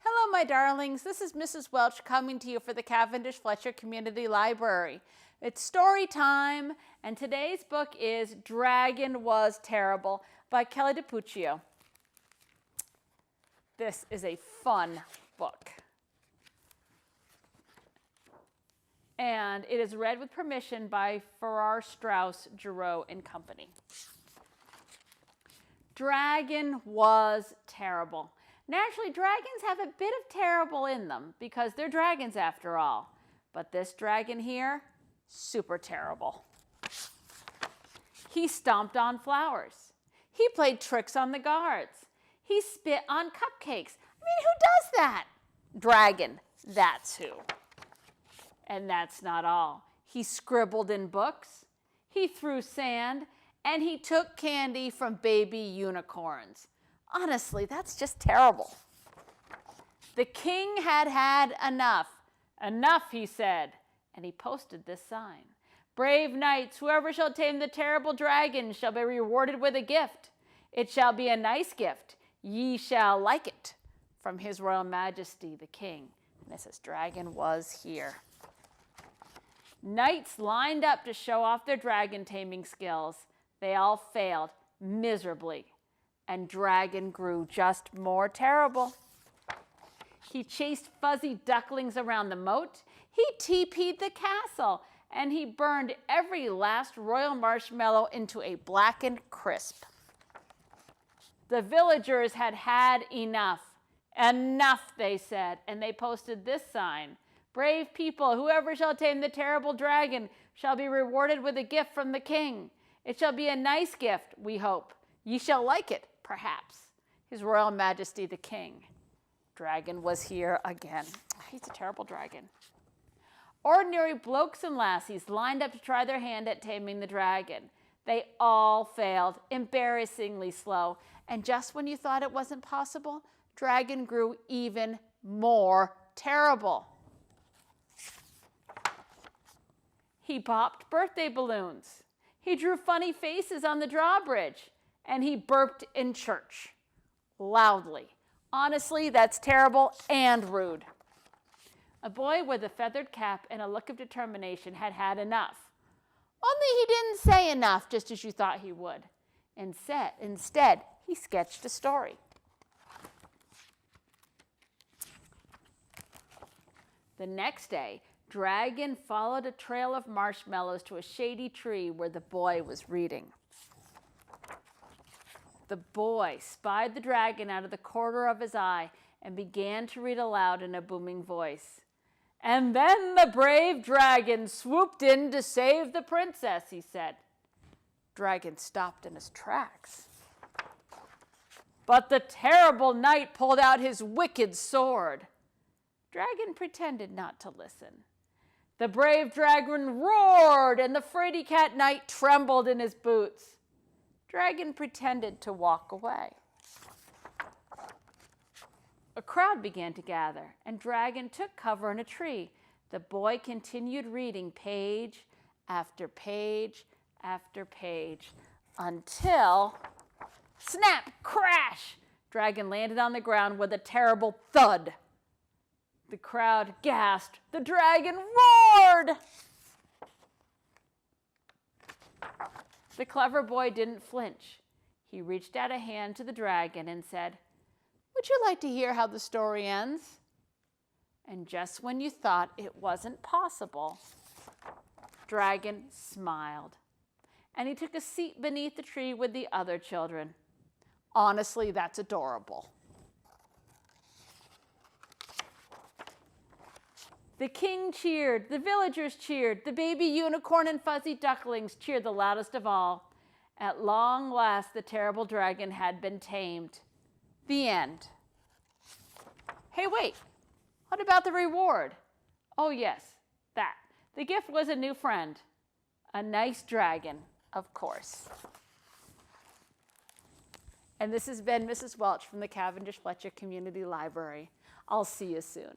Hello, my darlings. This is Mrs. Welch coming to you for the Cavendish Fletcher Community Library. It's story time, and today's book is Dragon Was Terrible by Kelly DiPuccio. This is a fun book. And it is read with permission by Farrar, Straus, Giroux and Company. Dragon was terrible. Naturally, dragons have a bit of terrible in them because they're dragons after all. But this dragon here, super terrible. He stomped on flowers. He played tricks on the guards. He spit on cupcakes. I mean, who does that? Dragon, that's who. And that's not all. He scribbled in books. He threw sand. And he took candy from baby unicorns. Honestly, that's just terrible. The king had had enough. Enough, he said. And he posted this sign. Brave knights, whoever shall tame the terrible dragon shall be rewarded with a gift. It shall be a nice gift. Ye shall like it. From His Royal Majesty, the King. And this dragon was here. Knights lined up to show off their dragon taming skills. They all failed miserably, and Dragon grew just more terrible. He chased fuzzy ducklings around the moat. He TP'd the castle, and he burned every last royal marshmallow into a blackened crisp. The villagers had had enough. Enough, they said, and they posted this sign. Brave people, whoever shall tame the terrible dragon shall be rewarded with a gift from the king. It shall be a nice gift, we hope. Ye shall like it, perhaps. His Royal Majesty the King. Dragon was here again. He's a terrible dragon. Ordinary blokes and lassies lined up to try their hand at taming the dragon. They all failed, embarrassingly slow. And just when you thought it wasn't possible, Dragon grew even more terrible. He popped birthday balloons. He drew funny faces on the drawbridge, and he burped in church, loudly. Honestly, that's terrible and rude. A boy with a feathered cap and a look of determination had had enough. Only he didn't say enough, just as you thought he would. Instead, he sketched a story. The next day, Dragon followed a trail of marshmallows to a shady tree where the boy was reading. The boy spied the dragon out of the corner of his eye and began to read aloud in a booming voice. And then the brave dragon swooped in to save the princess, he said. Dragon stopped in his tracks. But the terrible knight pulled out his wicked sword. Dragon pretended not to listen. The brave dragon roared, and the fraidy cat knight trembled in his boots. Dragon pretended to walk away. A crowd began to gather, and Dragon took cover in a tree. The boy continued reading page after page after page until, snap, crash! Dragon landed on the ground with a terrible thud. The crowd gasped. The dragon roared! The clever boy didn't flinch. He reached out a hand to the dragon and said, Would you like to hear how the story ends? And just when you thought it wasn't possible, Dragon smiled. And he took a seat beneath the tree with the other children. Honestly, that's adorable. The king cheered, the villagers cheered, the baby unicorn and fuzzy ducklings cheered the loudest of all. At long last, the terrible dragon had been tamed. The end. Hey, wait, what about the reward? Oh, yes, that. The gift was a new friend, a nice dragon, of course. And this has been Mrs. Welch from the Cavendish Fletcher Community Library. I'll see you soon.